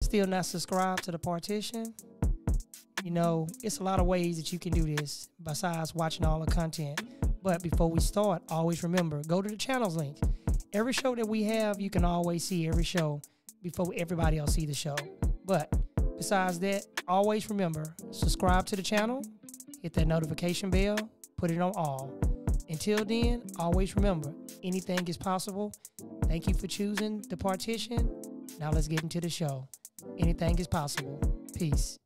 Still not subscribed to the Partition? You know, it's a lot of ways that you can do this besides watching all the content. But before we start, always remember, go to the channels link. Every show that we have, you can always see every show before everybody else see the show. But besides that, always remember, subscribe to the channel, hit that notification bell, put it on all. Until then, always remember, anything is possible. Thank you for choosing the Partition. Now let's get into the show. Anything is possible. Peace.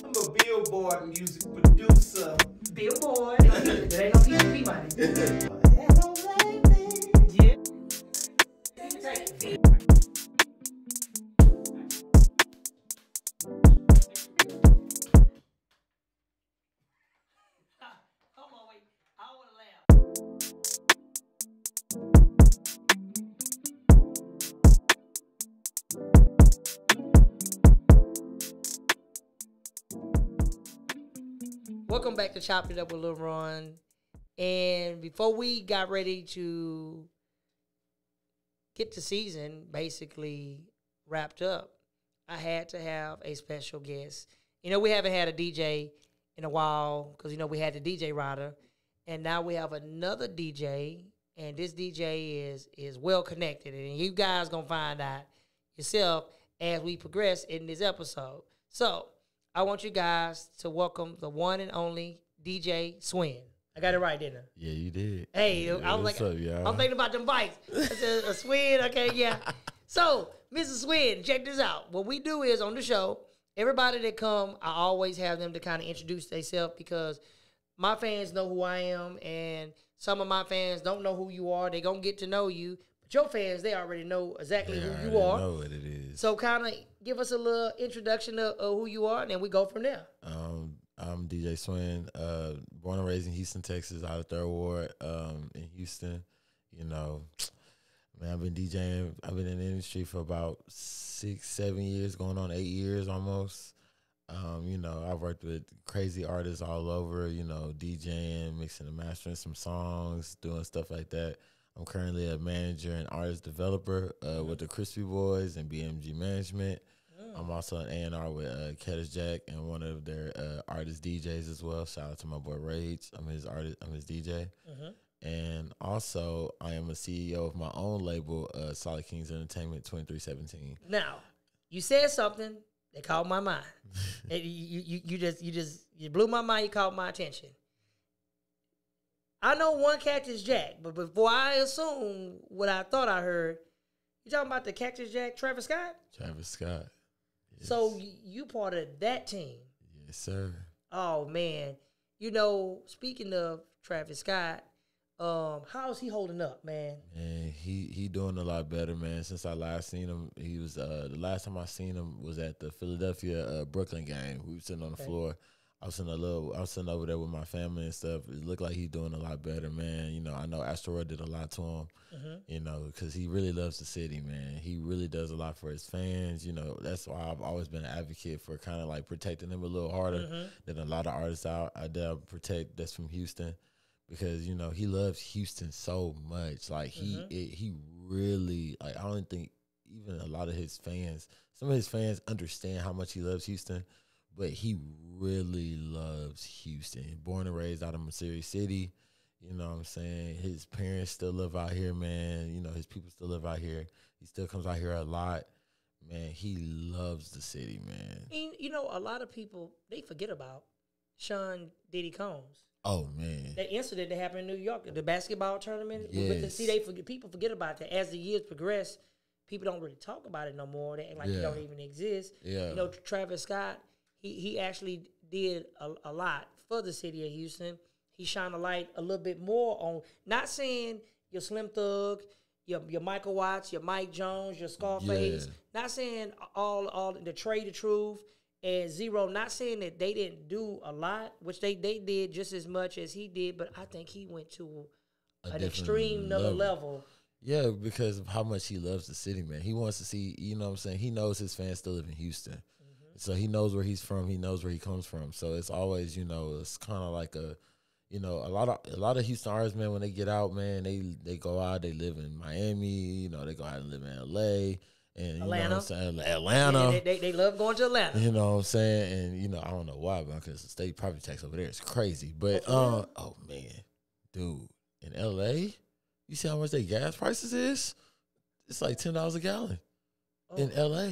I'm a Billboard music producer. Billboard. There ain't no PCP money. Yeah. Hold on, wait. I want to laugh. Welcome back to Choppin It Up with Lil Ron. And before we got ready to get the season basically wrapped up, I had to have a special guest. You know, we haven't had a DJ in a while because, you know, we had the DJ rider. And now we have another DJ. And this DJ is well connected. And you guys going to find out yourself as we progress in this episode. So, I want you guys to welcome the one and only DJ Swin. I got it right, didn't I? Yeah, you did. Hey, yeah, I was like, up, y'all? I'm thinking about them bikes. I said, a Swin, okay, yeah. So, Mr. Swin, check this out. What we do is on the show, everybody that come, I always have them to kind of introduce themselves because my fans know who I am, and some of my fans don't know who you are. They're going to get to know you. But your fans, they already know exactly who you are. Know what it is. So kind of give us a little introduction of who you are, and then we go from there. I'm DJ Swin, born and raised in Houston, Texas, out of Third Ward in Houston. You know, man, I've been DJing. I've been in the industry for about 6-7 years, going on 8 years almost. You know, I've worked with crazy artists all over, you know, DJing, mixing and mastering some songs, doing stuff like that. I'm currently a manager and artist developer with the Crispy Boys and BMG Management. I'm also an A&R with Kato and one of their artist DJs as well. Shout out to my boy Rage. I'm his artist. I'm his DJ. And also, I am a CEO of my own label, Solid Kings Entertainment 2317. Now, you said something that caught my mind. You blew my mind. You caught my attention. I know one Cactus Jack, but before I assume what I thought I heard, you talking about the Cactus Jack, Travis Scott? Travis Scott. Yes. So you part of that team? Yes, sir. Oh man, you know, speaking of Travis Scott, how's he holding up, man? Man, he doing a lot better, man. Since I last seen him, he was the last time I seen him was at the Philadelphia Brooklyn game. We were sitting on the floor. I was sitting over there with my family and stuff. It looked like he's doing a lot better, man. You know, I know Asteroid did a lot to him, you know, because he really loves the city, man. He really does a lot for his fans. You know, that's why I've always been an advocate for kind of like protecting him a little harder than a lot of artists out there protect that's from Houston. Because, you know, he loves Houston so much. Like, he really, like, I don't think even a lot of his fans, some of his fans understand how much he loves Houston. But he really loves Houston. Born and raised out of Missouri City. You know what I'm saying? His parents still live out here, man. You know, his people still live out here. He still comes out here a lot. Man, he loves the city, man. And, you know, a lot of people, they forget about Sean Diddy Combs. Oh, man. That incident that happened in New York, the basketball tournament. Yes. People forget about that. As the years progress, people don't really talk about it no more. They act like it don't even exist. Yeah. You know, Travis Scott, he actually did a lot for the city of Houston. He shined a light a little bit more on, not saying your Slim Thug, your Michael Watts, your Mike Jones, your Scarface, not saying all the Trey the Truth and Zero, not saying that they didn't do a lot, which they did just as much as he did, but I think he went to an extreme another level Yeah, because of how much he loves the city, man. He wants to see, you know what I'm saying? He knows his fans still live in Houston. So he knows where he's from. He knows where he comes from. So it's always, you know, it's kind of like a, you know, a lot of Houston artists, man, when they get out, man, they go out, they live in Miami, you know, they go out and live in LA. And you know what I'm saying? Atlanta. Yeah, they love going to Atlanta. You know what I'm saying? And, you know, I don't know why, because the state property tax over there is crazy. But, oh, man, dude, in LA, you see how much their gas prices is? It's like $10 a gallon in LA.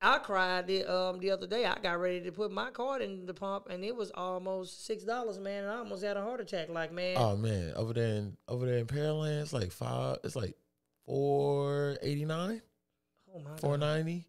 I cried the other day. I got ready to put my card in the pump, and it was almost $6, man. And I almost had a heart attack. Like, man. Oh man, over there in Pearland, it's like $4.89. Oh my $4.90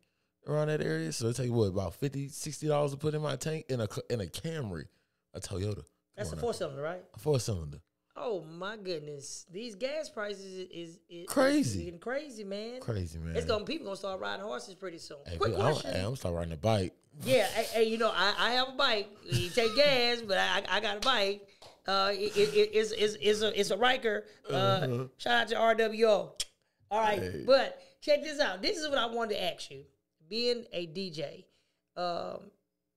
around that area. So it take what, about $50-$60 to put in my tank in a Camry, a Toyota. That's a 4-cylinder, right? A 4-cylinder. Oh my goodness, these gas prices is crazy. Getting crazy, man. Crazy, man. People gonna start riding horses pretty soon. Hey, Quick question. I'm gonna start riding a bike. Yeah, hey, you know, I have a bike. You take gas, but I got a bike. It's a Riker. Shout out to RWO. All right, hey. But check this out. This is what I wanted to ask you. Being a DJ,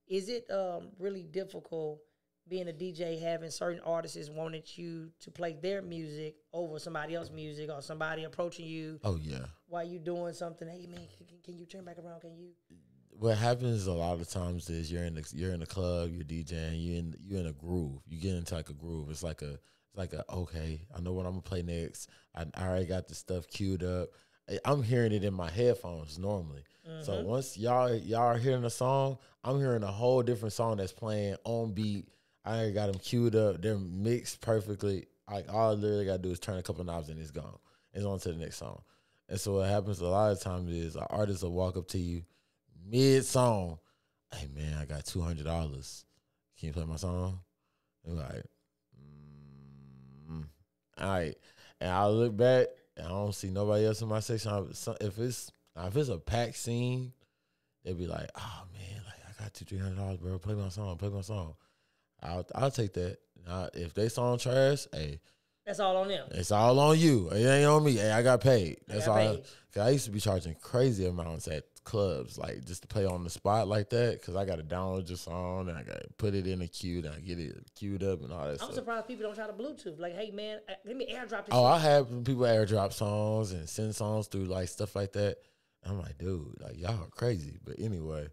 is it really difficult being a DJ, having certain artists wanted you to play their music over somebody else's music, or somebody approaching you? Oh yeah. While you doing something, hey man, can you turn back around? Can you? What happens a lot of times is you're in the club, you're DJing, you're in a groove. You get into like a groove. It's like a okay, I know what I'm gonna play next. I already got the stuff queued up. I'm hearing it in my headphones normally. So once y'all are hearing a song, I'm hearing a whole different song that's playing on beat. I already got them queued up. They're mixed perfectly. All I literally got to do is turn a couple knobs and it's gone. It's on to the next song. And so what happens a lot of times is an artist will walk up to you mid-song. Hey, man, I got $200. Can you play my song? And I'm like, all right. And I look back, and I don't see nobody else in my section. If it's a packed scene, they'll be like, oh, man, like I got $200-$300, bro. Play my song. I'll take that. If they song trash, hey, that's all on them. It's all on you. It ain't on me. Hey, I got paid. That's all. Cause I used to be charging crazy amounts at clubs, like just to play on the spot like that. Cause I got to download your song and I got to put it in the queue, and I get it queued up and all that. I'm surprised people don't try to Bluetooth. Like, hey man, let me airdrop this. Oh, I have people airdrop songs and send songs through like stuff like that. I'm like, dude, like y'all are crazy. But anyway.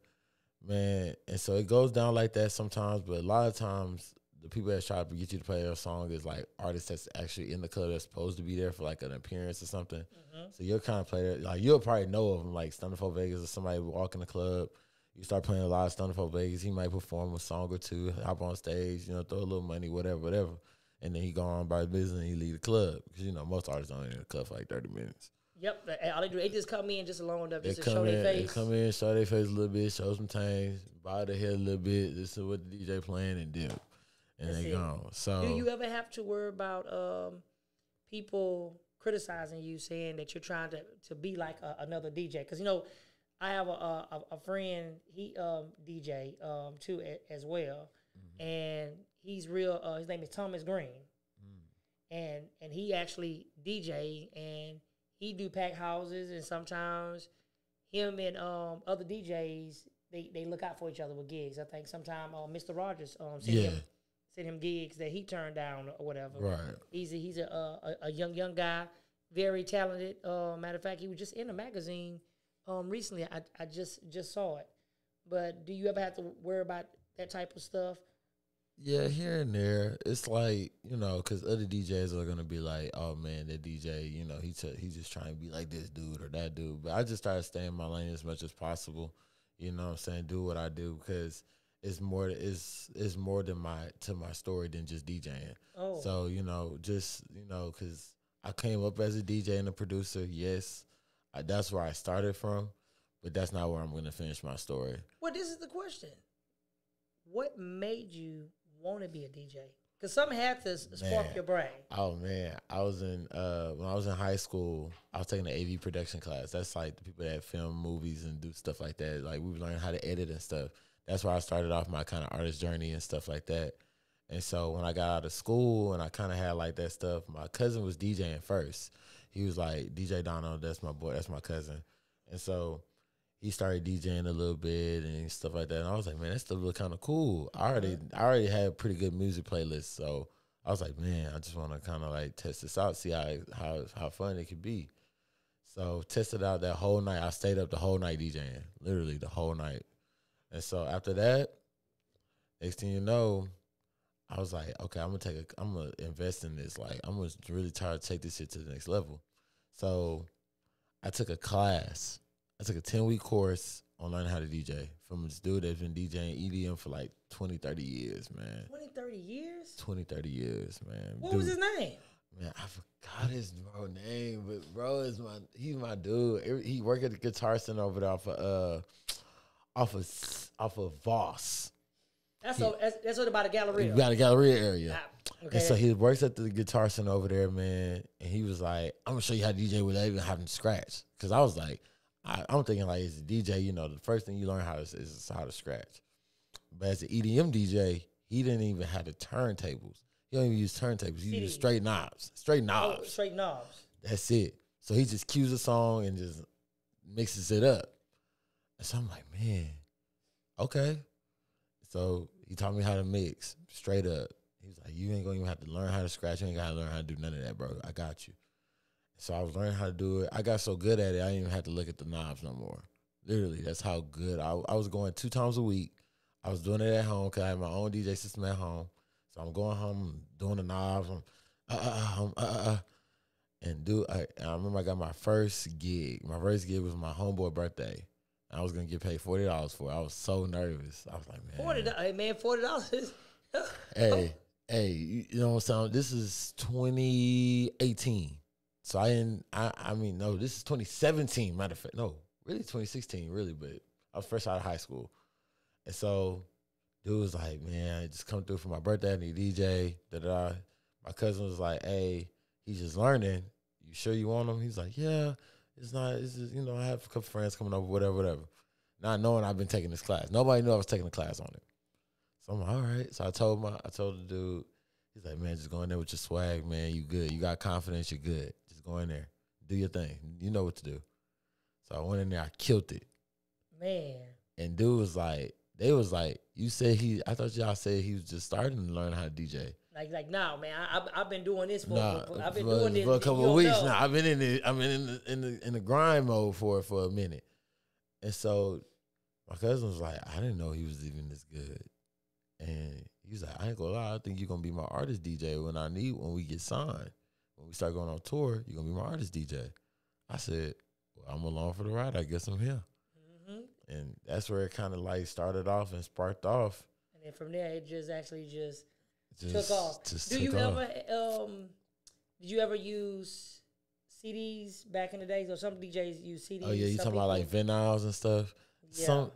Man, and so it goes down like that sometimes, but a lot of times the people that try to get you to play their song is like artists that's actually in the club that's supposed to be there for like an appearance or something. So you'll kind of play that, like you'll probably know of them, like Stunnerful Vegas, or somebody walk in the club. You start playing a lot of Stunnerful Vegas, he might perform a song or two, hop on stage, you know, throw a little money, whatever. And then he go on by his business and he leave the club. Because, you know, most artists don't in the club for like 30 minutes. Yep, all they do, they just come in just loaned up, just to show their face. They come in, show their face a little bit, show some things, bow their head a little bit, listen to what the DJ playing, and dip. And they gone. So, do you ever have to worry about people criticizing you, saying that you're trying to be like another DJ? Because, you know, I have a friend, he DJ too as well, and he's real, his name is Thomas Green, and he actually DJ, and he do pack houses, and sometimes him and other DJs, they look out for each other with gigs. I think sometimes Mr. Rogers sent him gigs that he turned down or whatever. Right. He's a young guy, very talented. Matter of fact, he was just in a magazine recently. I just saw it. But do you ever have to worry about that type of stuff? Yeah, here and there. It's like, you know, because other DJs are going to be like, oh, man, that DJ, you know, he's just trying to be like this dude or that dude. But I just try to stay in my lane as much as possible. You know what I'm saying? Do what I do, because it's more to my story than just DJing. Oh. So, you know, just, you know, because I came up as a DJ and a producer. Yes, that's where I started from, but that's not where I'm going to finish my story. Well, this is the question. What made you want to be a DJ? Because something had to spark your brain. Oh, man. I was in, when I was in high school, I was taking an AV production class. That's like the people that film movies and do stuff like that. Like, we learned how to edit and stuff. That's where I started off my kind of artist journey and stuff like that. And so when I got out of school and I kind of had like that stuff, my cousin was DJing first. he was like, DJ Dono, that's my boy, that's my cousin. And so he started DJing a little bit and stuff like that. And I was like, man, that stuff look kind of cool. I already had a pretty good music playlist. So I was like, man, I just want to kind of like test this out, see how fun it could be. So tested out that whole night. I stayed up the whole night DJing, literally the whole night. And so after that, next thing you know, I was like, okay, I'm gonna invest in this. Like, I'm gonna really try to take this shit to the next level. So I took a class. I took a 10-week course on learning how to DJ from this dude that's been DJing EDM for like 20, 30 years, man. 20, 30 years? 20, 30 years, man. What was his name? Man, I forgot his name, but bro, he's my dude. He worked at the Guitar Center over there off of Voss. That's what about a Galleria. Got a Galleria area. Okay. And so he works at the Guitar Center over there, man. And he was like, I'm gonna show you how to DJ without even having to scratch. Cause I was like, I'm thinking like as a DJ, you know, the first thing you learn is how to scratch. But as an EDM DJ, he didn't even have the turntables. He don't even use turntables. He used straight knobs. Straight knobs. Oh, straight knobs. That's it. So he just cues a song and just mixes it up. And so I'm like, man, okay. So he taught me how to mix straight up. He was like, you ain't gonna even have to learn how to scratch. You ain't gotta learn how to do none of that, bro. I got you. So I was learning how to do it. I got so good at it, I didn't even have to look at the knobs no more. Literally, that's how good. I was going 2 times a week. I was doing it at home because I had my own DJ system at home. So I'm going home, doing the knobs. And I remember I got my first gig. My first gig was my homeboy birthday. I was going to get paid $40 for it. I was so nervous. I was like, man. $40. Hey, you know what I'm saying? This is 2018. So no, this is 2017, matter of fact. No, really 2016, really, but I was fresh out of high school. And so dude was like, man, just come through for my birthday, I need DJ, da-da. My cousin was like, hey, he's just learning. You sure you want him? He's like, yeah, it's just, you know, I have a couple friends coming over, whatever. Not knowing I've been taking this class. Nobody knew I was taking a class on it. So I'm like, all right. So I told the dude, he's like, man, just go in there with your swag, man. You good. You got confidence, you're good. Just go in there. Do your thing. You know what to do. So I went in there, I killed it. Man. And dude was like, you said I thought y'all said he was just starting to learn how to DJ. Like no, man. I've been doing this for a couple of weeks now. I've been in the grind mode for a minute. And so my cousin was like, I didn't know he was even this good. And he was like, I ain't gonna lie, I think you're gonna be my artist DJ when we get signed. When we start going on tour, you're gonna be my artist DJ. I said, well, I'm along for the ride. I guess I'm here. Mm-hmm. And that's where it kind of like started off and sparked off. And then from there, it just took off. Did you ever use CDs back in the days? Or some DJs use CDs? Oh yeah, you talking about like vinyls and stuff? Yeah.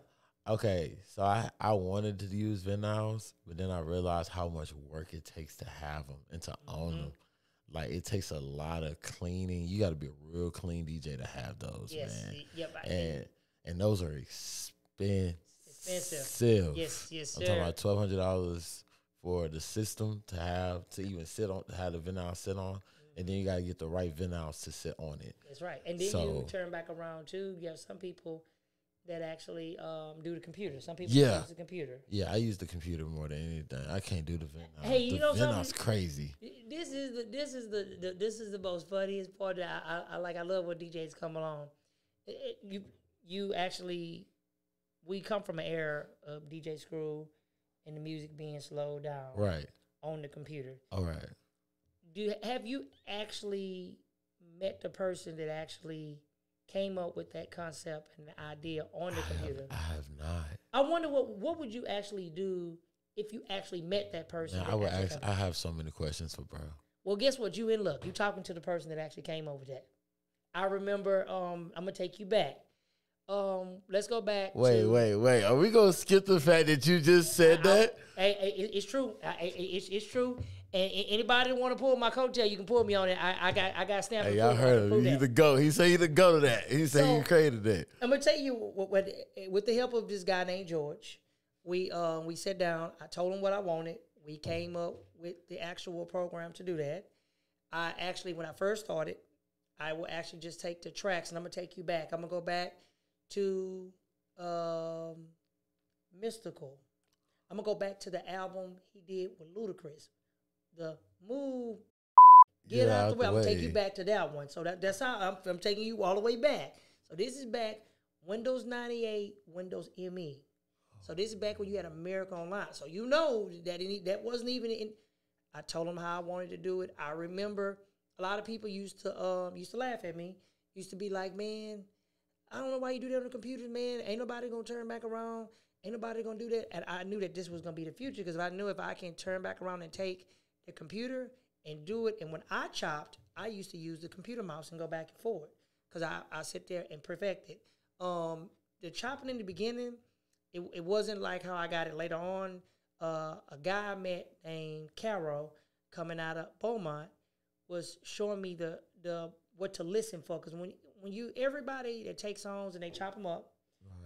Okay, so I wanted to use vinyls, but then I realized how much work it takes to have them and to own them. Like, it takes a lot of cleaning. You got to be a real clean DJ to have those, man. Yep, and those are expensive. Yes, I'm talking about $1,200 for the system to have to have the vinyl sit on, and then you got to get the right vinyls to sit on it. That's right. And then you turn back around too. You have some people that actually do the computer. Some people use the computer. Yeah, I use the computer more than anything. I can't do the vinyl. Hey, you know something? Vinyl's crazy. This is the most funniest part that I like. I love when DJs come along. You actually, we come from an era of DJ Screw and the music being slowed down. Right. On the computer. All right. Have you actually met the person that actually came up with that concept and the idea on the computer? I have not. I wonder what would you actually do if you actually met that person? Man, I have so many questions for bro. Well, guess what? You in luck. You talking to the person that actually came up with that. I remember. I'm gonna take you back. Let's go back. Wait. Are we gonna skip the fact that you just said that? It's true. It's true. And anybody that want to pull my coattail, you can pull me on it. I got stamped. Hey, y'all heard him. He's the GOAT. He said he's the GOAT of that. He said he created that. I'm gonna tell you what. With the help of this guy named George, we sat down. I told him what I wanted. We came up with the actual program to do that. When I first started, I will actually just take the tracks, and I'm gonna take you back. I'm gonna go back to Mystical. I'm gonna go back to the album he did with Ludacris, the Move. Get out the way. I'm gonna take you back to that one. So that's how I'm taking you all the way back. So this is back Windows 98, Windows ME. So this is back when you had America Online. So you know that wasn't even in. I told them how I wanted to do it. I remember a lot of people used to laugh at me. Used to be like, man, I don't know why you do that on the computer, man. Ain't nobody gonna turn back around. Ain't nobody gonna do that. And I knew that this was gonna be the future because I knew if I can turn back around and take the computer and do it. And when I chopped, I used to use the computer mouse and go back and forth because I sit there and perfect it. The chopping in the beginning, it wasn't like how I got it later on. A guy I met named Kato coming out of Beaumont was showing me the what to listen for because when you everybody that takes songs and they chop them up,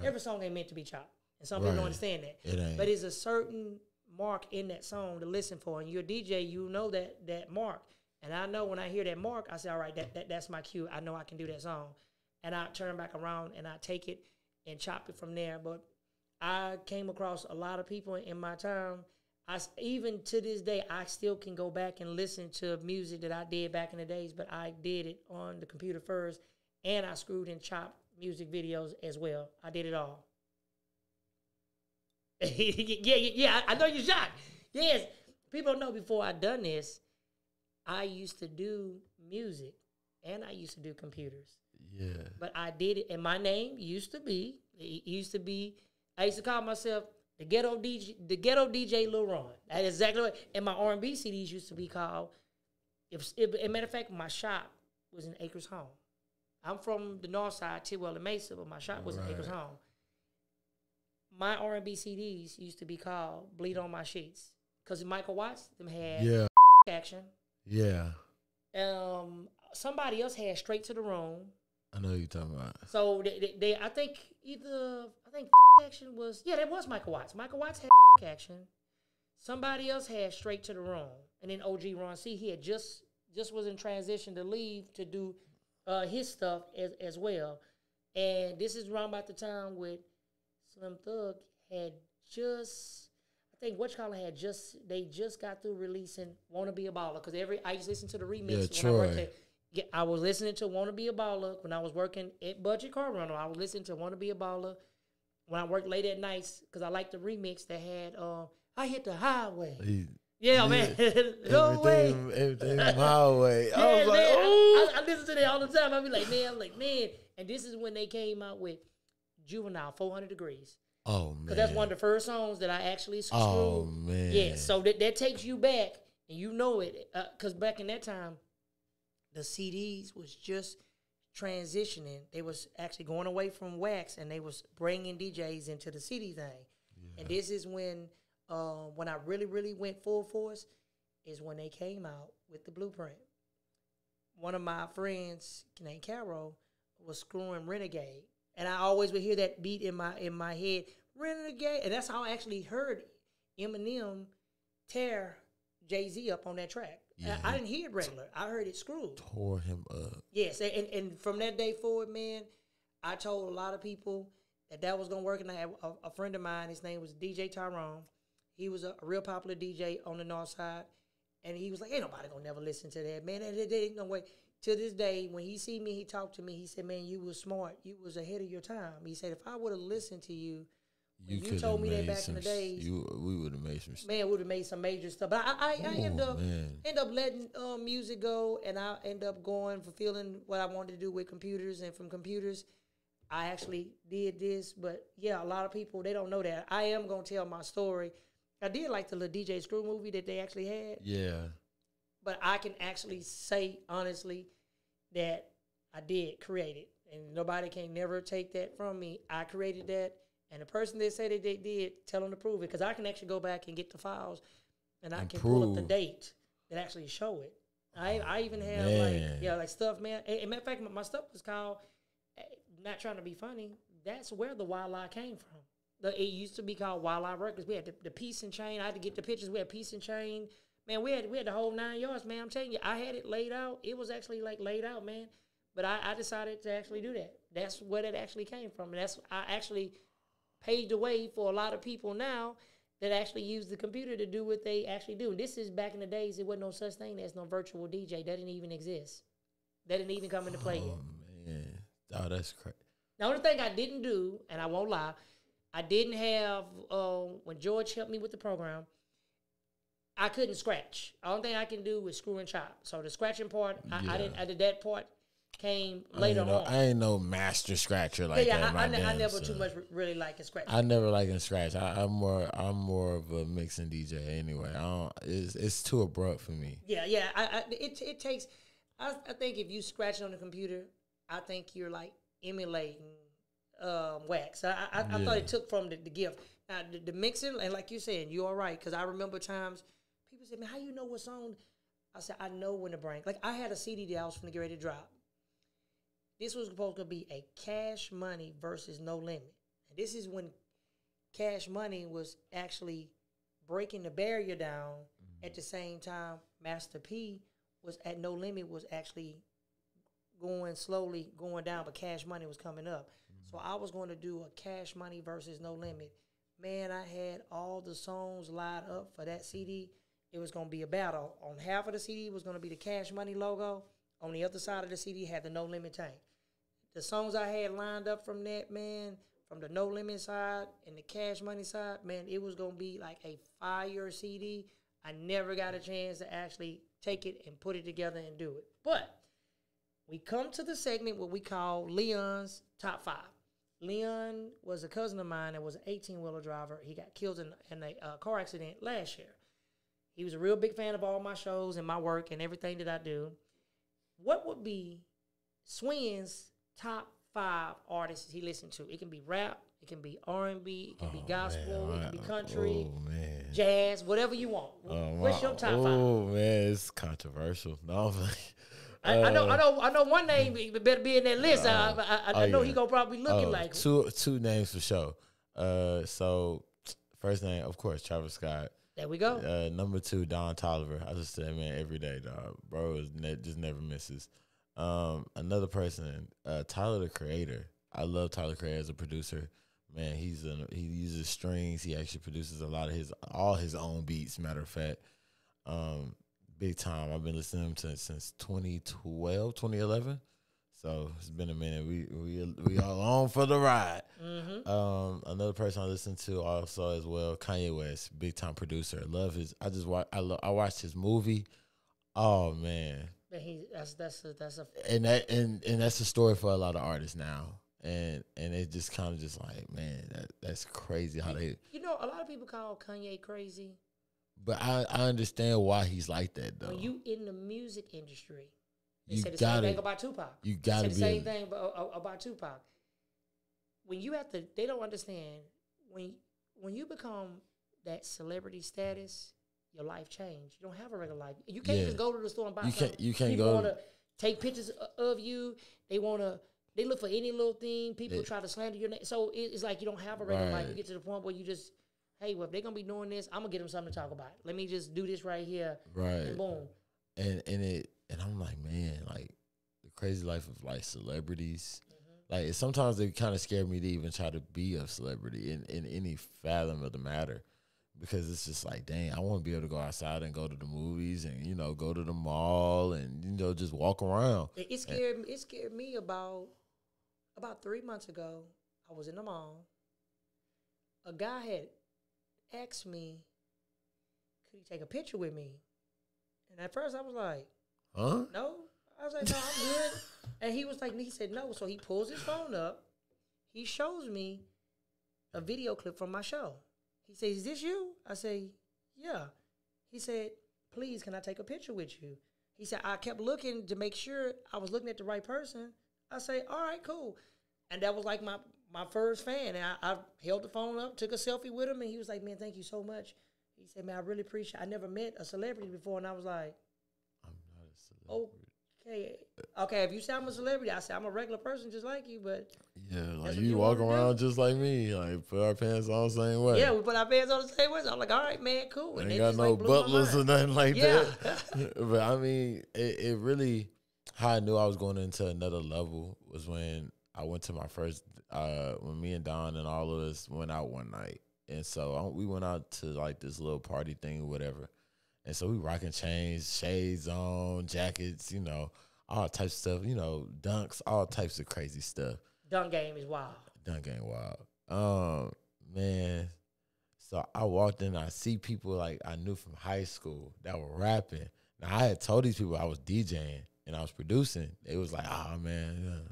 every song ain't meant to be chopped, and some people don't understand that. It ain't. But it's a certain mark in that song to listen for, and you're a DJ, you know that mark. And I know when I hear that mark, I say, all right, that's my cue. I know I can do that song, and I turn back around and I take it and chop it from there. But I came across a lot of people in my time. Even to this day, I still can go back and listen to music that I did back in the days, but I did it on the computer first, and I screwed and chopped music videos as well. I did it all. yeah, I know you're shocked. Yes, people don't know before I done this, I used to do music, and I used to do computers. Yeah. But I did it, and my name used to be, I used to call myself the ghetto DJ Lil Ron. That's exactly what. And my R&B CDs used to be called. As a matter of fact, my shop was in Acres Home. I'm from the north side, Tidwell and Mesa, but my shop was in Acres Home. My R&B CDs used to be called Bleed on My Sheets because Michael Watts them had Action. Yeah. Somebody else had Straight to the Room. I know who you're talking about. So I think Action was, that was Michael Watts. Michael Watts had Action. Somebody else had Straight to the Room. And then OG Ron C, he had just was in transition to leave to do his stuff as well. And this is around about the time with Slim Thug had just, I think they just got through releasing Wanna Be a Baller because I used to listen to the remix when I worked at. Yeah, I was listening to Wanna Be a Baller when I was working at Budget Car Rental. I was listening to Wanna Be a Baller when I worked late at nights because I liked the remix that had I Hit the Highway. Man. No way. Everything my way. Yeah, I was like, oh. I listen to that all the time. I be like, man. And this is when they came out with Juvenile, 400 Degrees. Oh, man. Because that's one of the first songs that I actually screwed. Oh, man. Yeah, so that takes you back, and you know it. Because back in that time, the CDs was just transitioning. They was actually going away from wax, and they was bringing DJs into the CD thing. Yeah. And this is when I really, really went full force, is when they came out with the Blueprint. One of my friends named Carol was screwing Renegade. And I always would hear that beat in my head, Renegade. And that's how I actually heard Eminem tear Jay-Z up on that track. Yeah. I didn't hear it regular. I heard it screwed. Tore him up. Yes, and from that day forward, man, I told a lot of people that was going to work. And I had a friend of mine, his name was DJ Tyrone. He was a real popular DJ on the north side. And he was like, ain't nobody going to never listen to that, man. There ain't no way. To this day, when he see me, he talked to me. He said, man, you was smart. You was ahead of your time. He said, if I would have listened to you, you told me that back in the days, we would have made some stuff. Man, we would have made some major stuff. But I end up letting music go, and I end up fulfilling what I wanted to do with computers. And from computers, I actually did this. But, yeah, a lot of people, they don't know that. I am going to tell my story. I did like the little DJ Screw movie that they actually had. Yeah. But I can actually say, honestly, that I did create it. And nobody can never take that from me. I created that. And the person that said that they did, tell them to prove it. Because I can actually go back and get the files. And I can pull up the date that actually show it. I even have, like stuff, man. As a matter of fact, my stuff was called, not trying to be funny, that's where the Wildlife came from. It used to be called Wildlife Records. We had the Piece and Chain. I had to get the pictures. We had Piece and Chain. Man, we had the whole 9 yards, man. I'm telling you, I had it laid out. It was actually, laid out, man. But I decided to actually do that. That's where that actually came from. And I actually paved the way for a lot of people now that actually use the computer to do what they actually do. This is back in the days, there wasn't no such thing as no virtual DJ. That didn't even exist. That didn't even come into play yet. Oh, man. Oh, that's crazy. The only thing I didn't do, and I won't lie, I didn't have, when George helped me with the program, I couldn't scratch. The only thing I can do is screw and chop. So the scratching part, I did that part came later on. I ain't no master scratcher like that. I never too much really like a scratch. I never like a scratch. I'm more of a mixing DJ anyway. It's too abrupt for me. Yeah. It takes. I think if you scratch on the computer, I think you're like emulating wax. I thought it took from the gift. Now the mixing, and like you said, you all right, because I remember times people said, "Man, how you know what song?" I said, "I know when to bring." Like I had a CD that I was finna get ready to drop. This was supposed to be a Cash Money versus No Limit. And this is when Cash Money was actually breaking the barrier down. At the same time, Master P was at No Limit, was actually slowly going down, but Cash Money was coming up. So I was going to do a Cash Money versus No Limit. Man, I had all the songs lined up for that CD. It was going to be a battle. On half of the CD was going to be the Cash Money logo. On the other side of the CD had the No Limit tank. The songs I had lined up from that, man, from the No Limit side and the Cash Money side, man, it was going to be like a fire CD. I never got a chance to actually take it and put it together and do it. But we come to the segment what we call Leon's Top 5. Leon was a cousin of mine that was an 18-wheeler driver. He got killed in a car accident last year. He was a real big fan of all my shows and my work and everything that I do. What would be Swin's top 5 artists he listened to? It can be rap, it can be R&B, it can be gospel, it can be country, jazz, whatever you want. What's your top 5? Oh man, it's controversial. No, I know one name better be in that list. I know he gonna probably looking like two names for sure. So first name, of course, Travis Scott. There we go. Number 2, Don Toliver. I just said, man, every day, dog. Bro just never misses. Another person, Tyler the Creator. I love Tyler the Creator as a producer. Man, he uses strings. He actually produces a lot of all his own beats. Matter of fact, big time. I've been listening to him since 2012, 2011. So it's been a minute. We are on for the ride. Mm-hmm. Another person I listen to also as well, Kanye West, big time producer. Love his. I watched his movie. Oh man. That's a story for a lot of artists now, and it just kind of just like, man, that's crazy how they. You know, a lot of people call Kanye crazy, but I understand why he's like that though. When you in the music industry, they say the same thing about Tupac. You gotta be the same thing about Tupac. When you have to, they don't understand when you become that celebrity status. Your life changed. You don't have a regular life. You can't just go to the store and buy something. You can't people go. Want to take pictures of you. They look for any little thing. People try to slander your name. So it's like you don't have a regular life. You get to the point where you just, hey, well, if they're going to be doing this, I'm going to get them something to talk about. Let me just do this right here. Right. And boom. And I'm like, man, like the crazy life of like celebrities. Mm-hmm. Like sometimes they kind of scare me to even try to be a celebrity in any fathom of the matter. Because it's just like, dang, I want to be able to go outside and go to the movies and, you know, go to the mall and, you know, just walk around. It scared me about 3 months ago. I was in the mall. A guy had asked me, could he take a picture with me? And at first I was like, huh? No. I was like, no, I'm good. And he said no. So he pulls his phone up. He shows me a video clip from my show. He says, is this you? I say, yeah. He said, please, can I take a picture with you? He said, I kept looking to make sure I was looking at the right person. I say, all right, cool. And that was like my first fan. And I held the phone up, took a selfie with him, and he was like, man, thank you so much. He said, man, I really appreciate it. I never met a celebrity before. And I was like, I'm not a celebrity. Okay, if you say I'm a celebrity, I say I'm a regular person just like you, but yeah, like you walk around just like me, like put our pants on the same way. Yeah, we put our pants on the same way. So I'm like, all right, man, cool. And ain't got no butlers or nothing like that. But I mean, it really, how I knew I was going into another level was when I went to my first, when me and Don and all of us went out one night. And so we went out to like this little party thing or whatever. And so we rocking chains, shades on, jackets, you know, all types of stuff, you know, dunks, all types of crazy stuff. Dunk game is wild. Dunk game wild. Man. So I walked in, I see people like I knew from high school that were rapping. Now I had told these people I was DJing and I was producing. It was like, oh man.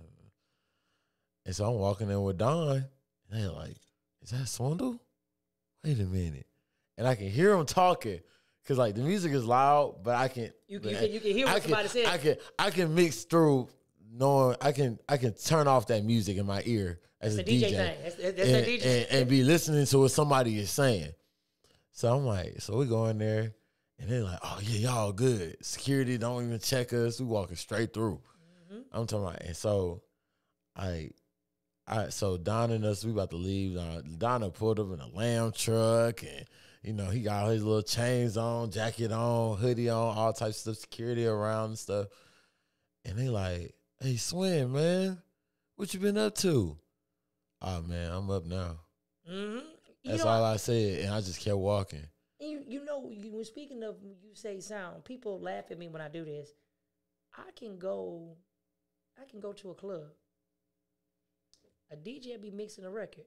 And so I'm walking in with Don, and they're like, is that Swindle? Wait a minute. And I can hear them talking. Cause like the music is loud, but I can you can hear what somebody said. I can mix through knowing I can turn off that music in my ear as a DJ thing. That's a DJ and be listening to what somebody is saying. So I'm like, so we go in there and they're like, oh yeah, y'all good. Security don't even check us. We walking straight through. Mm-hmm. I'm talking about, and so so Don and us, we about to leave. Donna pulled up in a lamb truck and. You know, he got his little chains on, jacket on, hoodie on, all types of stuff, security around and stuff. And they like, hey, Swin, man, what you been up to? Oh, man, I'm up now. Mm-hmm. That's all I said, and I just kept walking. You know, when speaking of, you say sound, people laugh at me when I do this. I can go to a club. A DJ be mixing a record.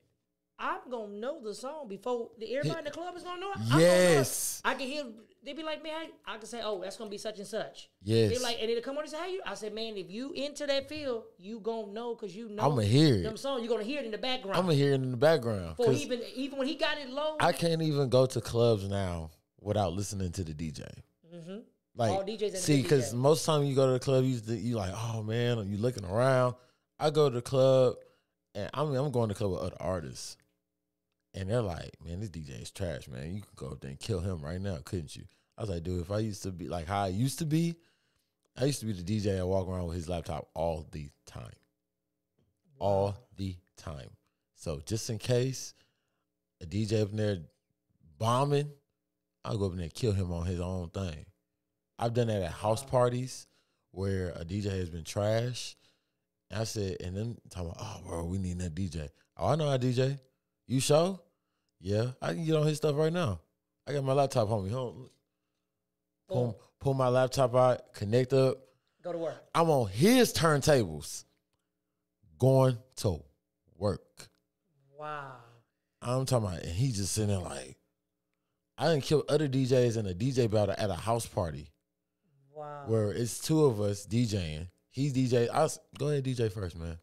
I'm going to know the song before everybody in the club is going to know it. Yes. I can hear, they be like, man, I can say, oh, that's going to be such and such. Yes. They like, and it'll come on and say, hey, I said, man, if you into that field, you going to know because you know. I'm going to hear it. Them songs, you're going to hear it in the background. I'm going to hear it in the background. Even when he got it low. I can't even go to clubs now without listening to the DJ. Mm-hmm. Like, all DJs and see, because most of the time you go to the club, you like, oh, man, you looking around. I go to the club, and I'm going to the club with other artists. And they're like, man, this DJ is trash, man. You could go up there and kill him right now, couldn't you? I was like, dude, if I used to be like how I used to be the DJ that walk around with his laptop all the time. Wow. All the time. So just in case a DJ up in there bombing, I'll go up in there and kill him on his own thing. I've done that at house parties where a DJ has been trash. And I said, and then talking about, oh, bro, we need that DJ. Oh, I know how DJ. You sure? Yeah, I can get on his stuff right now. I got my laptop on me. Pull my laptop out, connect up. Go to work. I'm on his turntables going to work. Wow. I'm talking about, and he just sitting there like, I done killed other DJs in a DJ battle at a house party. Wow. Where it's two of us DJing. He's DJ. Go ahead DJ first, man.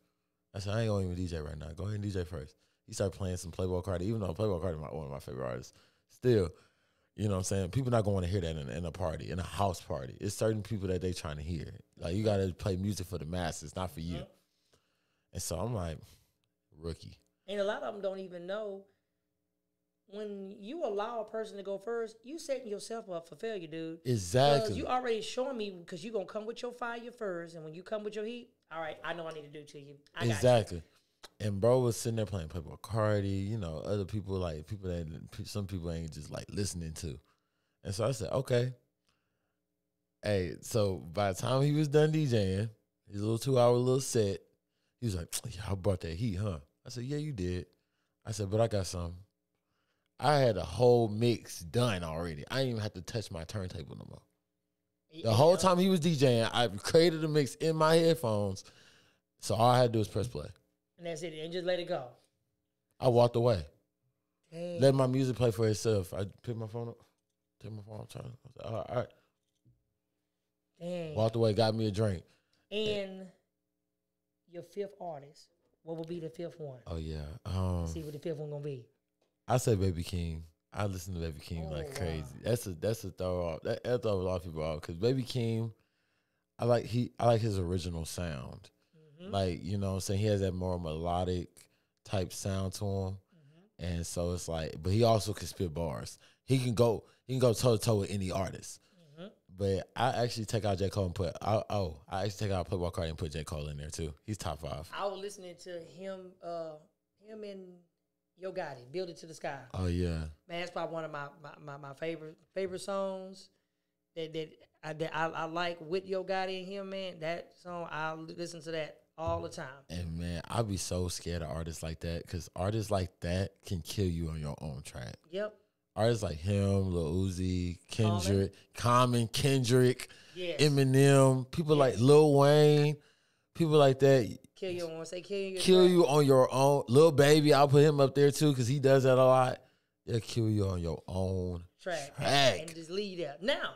I said, I ain't going to even DJ right now. Go ahead and DJ first. He started playing some Playboy Cardi, even though Playboy Cardi is one of my favorite artists. Still, you know what I'm saying? People not going to hear that in a party, in a house party. It's certain people that they trying to hear. Like, you got to play music for the masses, not for you. Mm-hmm. And so I'm like, rookie. And a lot of them don't even know when you allow a person to go first, you setting yourself up for failure, dude. Exactly. Because you already showing me, because you're going to come with your fire first, and when you come with your heat, all right, I know what I need to do to you. I got you. And bro was sitting there playing Playboy Cardi, you know, other people, like people that some people ain't just like listening to. And so I said, okay. Hey, so by the time he was done DJing, his little 2-hour little set, he was like, yeah, I brought that heat, huh? I said, yeah, you did. I said, but I got some. I had a whole mix done already. I didn't even have to touch my turntable no more. The whole time he was DJing, I created a mix in my headphones. So all I had to do was press play. And that's it. And just let it go. I walked away. Dang. Let my music play for itself. I picked my phone up. Take my phone. I said, all right. Dang. Walked away. Got me a drink. And your fifth artist, what will be the fifth one? Oh, yeah. See what the fifth one going to be. I say Baby King. I listen to Baby King like crazy. That's a throw off. That throws a lot of people off because Baby King, I like his original sound. Mm-hmm. Like, you know what I'm saying? He has that more melodic type sound to him. Mm-hmm. And so it's like, but he also can spit bars. He can go toe to toe with any artist. Mm-hmm. But I actually take out J. Cole and put I actually take out Playboy Cardi and put J. Cole in there too. He's top 5. I was listening to him and Yo Gotti, Build It to the Sky. Oh yeah. Man, that's probably one of my favorite songs. that I like with Yo Gotti and him, man. That song, I listen to that all the time. And man, I be so scared of artists like that because artists like that can kill you on your own track. Yep. Artists like him, Lil Uzi, Kendrick, yes. Eminem, people like Lil Wayne, people like that. Kill you on, kill you on your own. Lil Baby, I'll put him up there too because he does that a lot. They'll kill you on your own track. And just leave you there. Now,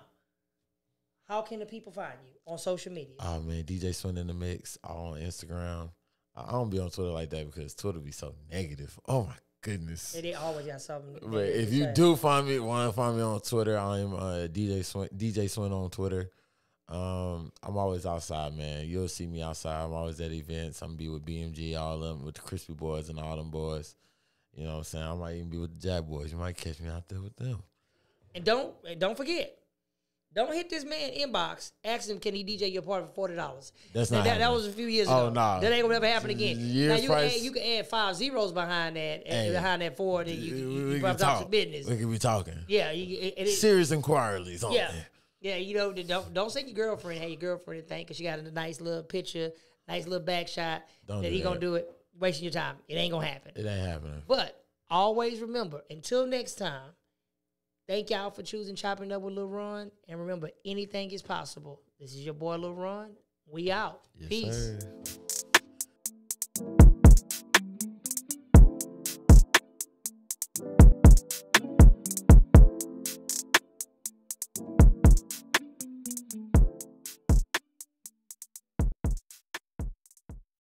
how can the people find you on social media? Oh man, DJ Swin in the Mix on Instagram. I don't be on Twitter like that because Twitter be so negative. Oh my goodness. They always got something. But if you do find me on Twitter, I am DJ Swin on Twitter. I'm always outside, man. You'll see me outside. I'm always at events. I'm gonna be with BMG, all them, with the Crispy Boys and all them boys. You know what I'm saying? I might even be with the Jack Boys. You might catch me out there with them. And don't forget. Don't hit this man inbox. Ask him, can he DJ your party for $40? That's not that was a few years ago. Oh, no. That ain't gonna ever happen again. Now you can add 5 zeros behind that, behind that 4, then you probably talk some business. We can be talking. Yeah, serious inquiries on there. Yeah, you know, don't send your girlfriend, hey, your girlfriend anything, because she got a nice little picture, nice little back shot. He gonna do it, wasting your time. It ain't gonna happen. It ain't happening. But always remember, until next time, thank y'all for choosing Chopping Up with Lil Ron. And remember, anything is possible. This is your boy Lil Ron. We out. Yes, Peace. Sir.